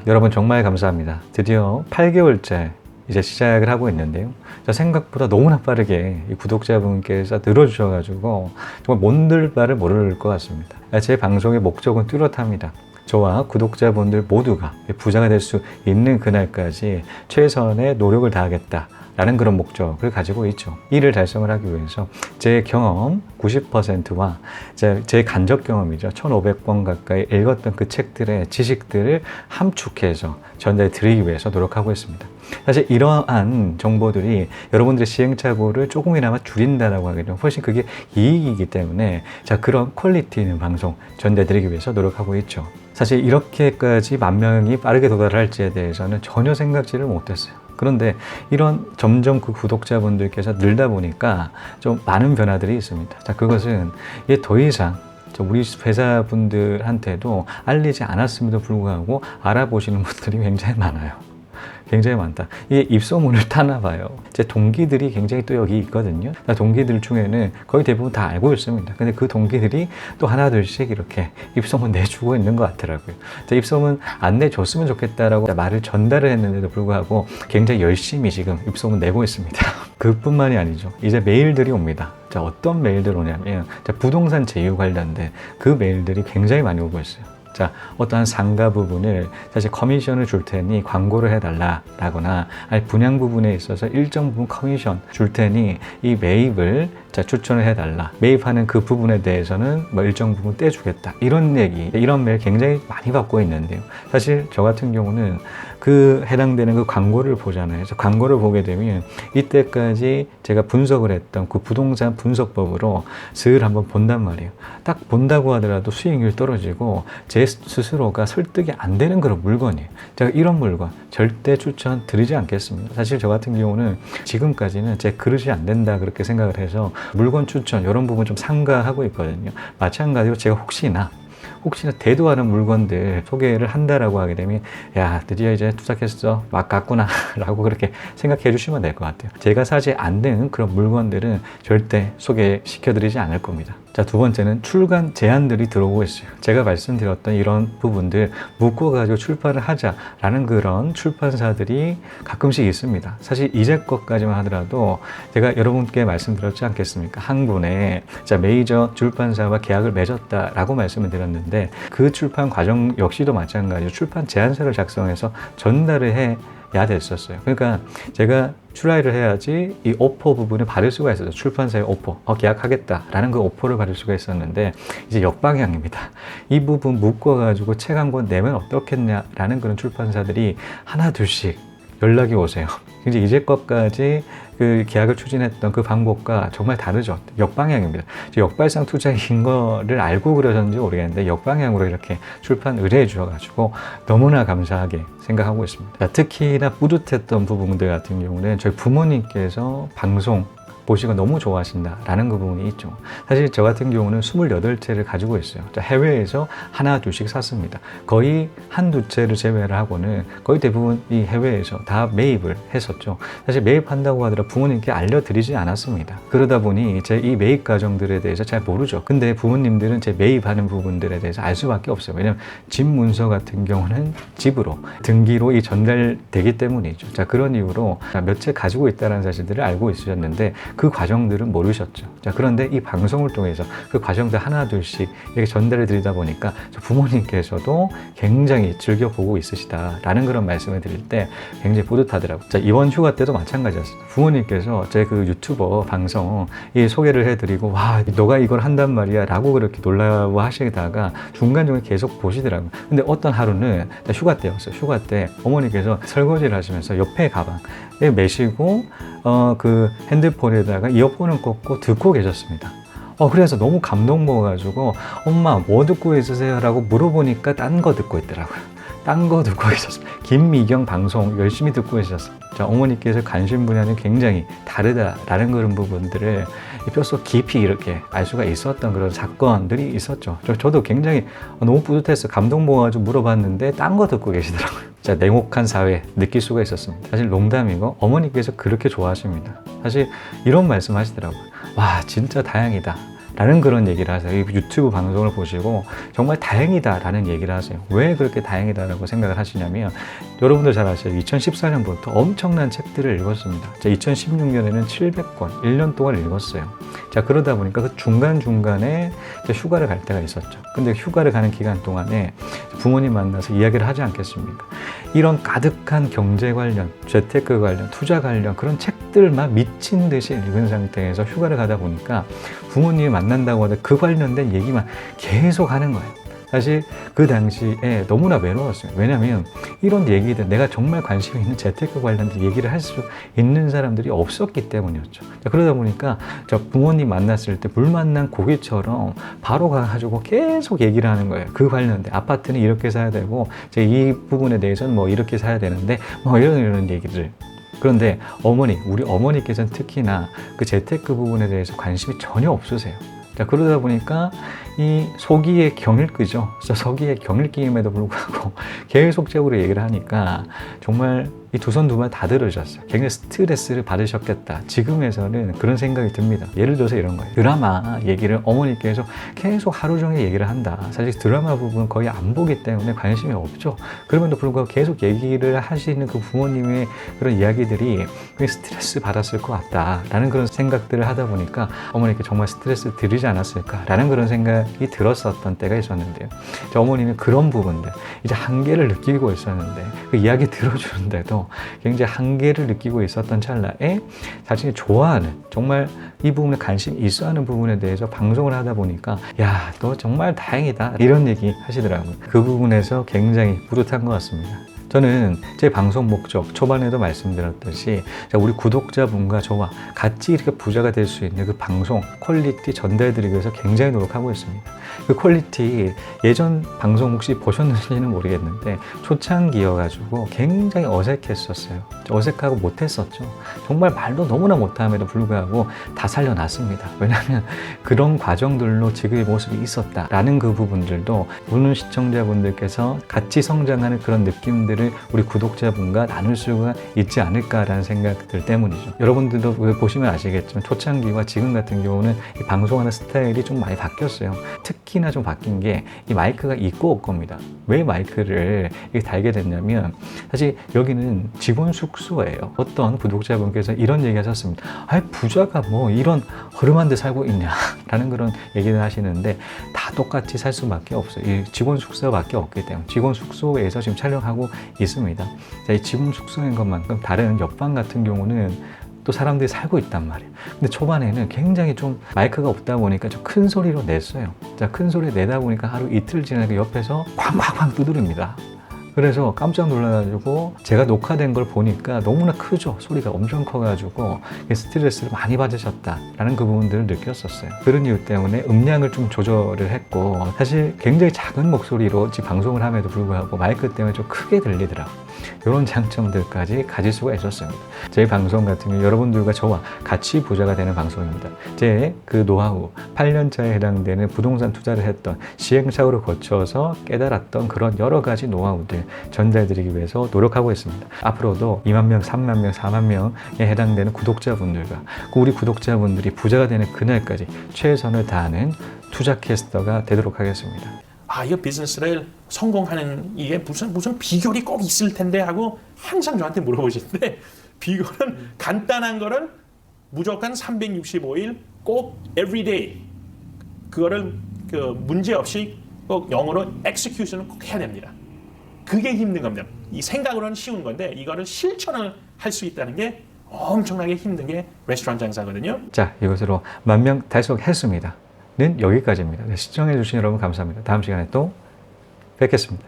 여러분 정말 감사합니다. 드디어 8개월째 이제 시작을 하고 있는데요. 생각보다 너무나 빠르게 이 구독자분께서 늘어주셔가지고 정말 못들 바를 모를 것 같습니다. 제 방송의 목적은 뚜렷합니다. 저와 구독자분들 모두가 부자가 될 수 있는 그날까지 최선의 노력을 다하겠다 라는 그런 목적을 가지고 있죠. 이를 달성을 하기 위해서 제 경험 90%와 제 간접 경험이죠. 1500권 가까이 읽었던 그 책들의 지식들을 함축해서 전달해 드리기 위해서 노력하고 있습니다. 사실 이러한 정보들이 여러분들의 시행착오를 조금이나마 줄인다라고 하게 되면 훨씬 그게 이익이기 때문에 그런 퀄리티 있는 방송 전달해 드리기 위해서 노력하고 있죠. 사실 이렇게까지 10,000명이 빠르게 도달할지에 대해서는 전혀 생각지를 못했어요. 그런데 이런 점점 그 구독자분들께서 늘다 보니까 좀 많은 변화들이 있습니다. 그것은 이게 더 이상 우리 회사분들한테도 알리지 않았음에도 불구하고 알아보시는 분들이 굉장히 많아요. 굉장히 많다. 이게 입소문을 타나 봐요. 제 동기들이 굉장히 또 여기 있거든요. 동기들 중에는 거의 대부분 다 알고 있습니다. 근데 그 동기들이 또 하나둘씩 이렇게 입소문 내주고 있는 것 같더라고요. 입소문 안 내줬으면 좋겠다라고 말을 전달을 했는데도 불구하고 굉장히 열심히 지금 입소문 내고 있습니다. 그뿐만이 아니죠. 이제 메일들이 옵니다. 어떤 메일들 오냐면 부동산 제휴 관련된 그 메일들이 굉장히 많이 오고 있어요. 어떠한 상가 부분을 사실 커미션을 줄 테니 광고를 해달라라거나 아니 분양 부분에 있어서 일정 부분 커미션 줄 테니 이 매입을 추천을 해달라. 매입하는 그 부분에 대해서는 일정 부분 떼주겠다. 이런 얘기, 이런 메일 굉장히 많이 받고 있는데요. 사실 저 같은 경우는 그 해당되는 그 광고를 보잖아요. 그래서 광고를 보게 되면 이때까지 제가 분석을 했던 그 부동산 분석법으로 슬 한번 본단 말이에요. 딱 본다고 하더라도 수익률 떨어지고 제 스스로가 설득이 안 되는 그런 물건이에요. 제가 이런 물건 절대 추천 드리지 않겠습니다. 사실 저 같은 경우는 지금까지는 제 그릇이 안 된다 그렇게 생각을 해서 물건 추천 이런 부분 좀 삼가하고 있거든요. 마찬가지로 제가 혹시나 대두하는 물건들 소개를 한다라고 하게 되면 야 드디어 이제 투자했어 막 갔구나 라고 그렇게 생각해 주시면 될 것 같아요. 제가 사지 않는 그런 물건들은 절대 소개시켜 드리지 않을 겁니다. 두 번째는 출간 제안들이 들어오고 있어요. 제가 말씀드렸던 이런 부분들 묶어가지고 출판을 하자라는 그런 출판사들이 가끔씩 있습니다. 사실 이제껏까지만 하더라도 제가 여러분께 말씀드렸지 않겠습니까? 한 군의 메이저 출판사와 계약을 맺었다라고 말씀을 드렸는데 그 출판 과정 역시도 마찬가지로 출판 제안서를 작성해서 전달을 해야 됐었어요. 그러니까 제가 출하를 해야지 이 오퍼 부분을 받을 수가 있었죠. 출판사의 오퍼, 계약하겠다라는 그 오퍼를 받을 수가 있었는데 이제 역방향입니다. 이 부분 묶어가지고 책 한 권 내면 어떻겠냐라는 그런 출판사들이 하나 둘씩 연락이 오세요. 이제 이제껏까지 그 계약을 추진했던 그 방법과 정말 다르죠. 역방향입니다. 역발상 투자인 거를 알고 그러셨는지 모르겠는데 역방향으로 이렇게 출판 의뢰해 주셔가지고 너무나 감사하게 생각하고 있습니다. 특히나 뿌듯했던 부분들 같은 경우는 저희 부모님께서 방송 보시고 너무 좋아하신다라는 그 부분이 있죠. 사실 저 같은 경우는 28채를 가지고 있어요. 해외에서 하나 둘씩 샀습니다. 거의 한두 채를 제외를 하고는 거의 대부분 이 해외에서 다 매입을 했었죠. 사실 매입한다고 하더라도 부모님께 알려드리지 않았습니다. 그러다 보니 제 이 매입 과정들에 대해서 잘 모르죠. 근데 부모님들은 제 매입하는 부분들에 대해서 알 수밖에 없어요. 왜냐면 집 문서 같은 경우는 집으로 등기로 이 전달되기 때문이죠. 그런 이유로 몇 채 가지고 있다는 사실들을 알고 있으셨는데 그 과정들은 모르셨죠. 그런데 이 방송을 통해서 그 과정들 하나 둘씩 이렇게 전달해 드리다 보니까 부모님께서도 굉장히 즐겨보고 있으시다라는 그런 말씀을 드릴 때 굉장히 뿌듯하더라고요. 이번 휴가 때도 마찬가지였어요. 부모님께서 제 그 유튜버 방송 이 소개를 해드리고 와 너가 이걸 한단 말이야 라고 그렇게 놀라워 하시다가 중간중간 계속 보시더라고요. 근데 어떤 하루는 휴가 때였어요. 휴가 때 어머니께서 설거지를 하시면서 옆에 가방에 메시고 그 핸드폰에다가 이어폰을 꽂고 듣고 계셨습니다. 그래서 너무 감동 먹어가지고 엄마 뭐 듣고 있으세요? 라고 물어보니까 딴 거 듣고 있더라고요. 딴 거 듣고 계셨습니다. 김미경 방송 열심히 듣고 계셨습니다. 어머니께서 관심 분야는 굉장히 다르다라는 그런 부분들을 뼛속 깊이 이렇게 알 수가 있었던 그런 사건들이 있었죠. 저도 굉장히 너무 뿌듯했어요. 감동 먹어가지고 물어봤는데 딴 거 듣고 계시더라고요. 냉혹한 사회 느낄 수가 있었습니다. 사실 농담이고 어머니께서 그렇게 좋아하십니다. 사실 이런 말씀 하시더라고요. 와 진짜 다행이다. 라는 그런 얘기를 하세요. 이 유튜브 방송을 보시고 정말 다행이다 라는 얘기를 하세요. 왜 그렇게 다행이다라고 생각을 하시냐면 여러분들 잘 아시죠? 2014년부터 엄청난 책들을 읽었습니다. 2016년에는 700권 1년 동안 읽었어요. 자, 그러다 보니까 그 중간중간에 휴가를 갈 때가 있었죠. 근데 휴가를 가는 기간 동안에 부모님 만나서 이야기를 하지 않겠습니까? 이런 가득한 경제 관련, 재테크 관련, 투자 관련 그런 책들만 미친 듯이 읽은 상태에서 휴가를 가다 보니까 부모님이 만난다고 하는데 그 관련된 얘기만 계속 하는 거예요. 사실 그 당시에 너무나 외로웠어요. 왜냐하면 이런 얘기들, 내가 정말 관심이 있는 재테크 관련된 얘기를 할 수 있는 사람들이 없었기 때문이었죠. 그러다 보니까 저 부모님 만났을 때 물 만난 고기처럼 바로 가가지고 계속 얘기를 하는 거예요. 그 관련된 아파트는 이렇게 사야 되고 이 부분에 대해서는 뭐 이렇게 사야 되는데 뭐 이런 얘기들. 그런데 우리 어머니께서는 특히나 그 재테크 부분에 대해서 관심이 전혀 없으세요. 자, 그러다 보니까 이 소기의 경일기죠. 서기의 경일기임에도 불구하고 계속적으로 얘기를 하니까 정말 이 두 손 두 발 다 들으셨어요. 굉장히 스트레스를 받으셨겠다. 지금에서는 그런 생각이 듭니다. 예를 들어서 이런 거예요. 드라마 얘기를 어머니께서 계속 하루 종일 얘기를 한다. 사실 드라마 부분 거의 안 보기 때문에 관심이 없죠. 그럼에도 불구하고 계속 얘기를 하시는 그 부모님의 그런 이야기들이 스트레스 받았을 것 같다라는 그런 생각들을 하다 보니까 어머니께 정말 스트레스 드리지 않았을까라는 그런 생각이 들었었던 때가 있었는데요. 어머니는 그런 부분들, 이제 한계를 느끼고 있었는데 그 이야기 들어주는데도 굉장히 한계를 느끼고 있었던 찰나에 자신이 좋아하는, 정말 이 부분에 관심이 있어 하는 부분에 대해서 방송을 하다 보니까 야, 너 정말 다행이다 이런 얘기 하시더라고요. 그 부분에서 굉장히 뿌듯한 것 같습니다. 저는 제 방송 목적 초반에도 말씀드렸듯이 우리 구독자분과 저와 같이 이렇게 부자가 될 수 있는 그 방송 퀄리티 전달드리기 위해서 굉장히 노력하고 있습니다. 그 퀄리티 예전 방송 혹시 보셨는지는 모르겠는데 초창기여가지고 굉장히 어색했었어요. 어색하고 못했었죠. 정말 말도 너무나 못함에도 불구하고 다 살려놨습니다. 왜냐하면 그런 과정들로 지금의 모습이 있었다라는 그 부분들도 보는 시청자분들께서 같이 성장하는 그런 느낌들을 우리 구독자분과 나눌 수가 있지 않을까라는 생각들 때문이죠. 여러분들도 보시면 아시겠지만 초창기와 지금 같은 경우는 이 방송하는 스타일이 좀 많이 바뀌었어요. 특히나 좀 바뀐 게 이 마이크가 있고 없고입니다. 왜 마이크를 이렇게 달게 됐냐면 사실 여기는 직원 숙소예요. 어떤 구독자분께서 이런 얘기 하셨습니다. 아, 부자가 뭐 이런 허름한 데 살고 있냐 라는 그런 얘기를 하시는데 다 똑같이 살 수밖에 없어요. 이 직원 숙소밖에 없기 때문에 직원 숙소에서 지금 촬영하고 있습니다. 자, 이 직원 숙소인 것만큼 다른 옆방 같은 경우는 또 사람들이 살고 있단 말이에요. 근데 초반에는 굉장히 좀 마이크가 없다 보니까 좀 큰 소리로 냈어요. 자, 큰 소리 내다 보니까 하루 이틀 지나니까 옆에서 쾅쾅쾅 두드립니다. 그래서 깜짝 놀라가지고 제가 녹화된 걸 보니까 너무나 크죠. 소리가 엄청 커가지고 스트레스를 많이 받으셨다라는 그 부분들을 느꼈었어요. 그런 이유 때문에 음량을 좀 조절을 했고 사실 굉장히 작은 목소리로 지금 방송을 함에도 불구하고 마이크 때문에 좀 크게 들리더라고요. 이런 장점들까지 가질 수가 있었습니다. 제 방송 같은 경우 여러분들과 저와 같이 부자가 되는 방송입니다. 제 그 노하우, 8년차에 해당되는 부동산 투자를 했던 시행착오를 거쳐서 깨달았던 그런 여러 가지 노하우들 전달드리기 위해서 노력하고 있습니다. 앞으로도 2만 명, 3만 명, 4만 명에 해당되는 구독자분들과 우리 구독자분들이 부자가 되는 그날까지 최선을 다하는 투자 캐스터가 되도록 하겠습니다. 이 비즈니스를 성공하는 이게 무슨 비결이 꼭 있을 텐데 하고 항상 저한테 물어보시는데 비결은 간단한 거를 무조건 365일 꼭 everyday 그거를 그 문제 없이 꼭 영어로 execution을 꼭 해야 됩니다. 그게 힘든 겁니다. 이 생각으로는 쉬운 건데 이거를 실천을 할 수 있다는 게 엄청나게 힘든 게 레스토랑 장사거든요. 자, 이것으로 10,000명 달성했습니다. 는 여기까지입니다. 시청해주신 여러분 감사합니다. 다음 시간에 또 뵙겠습니다.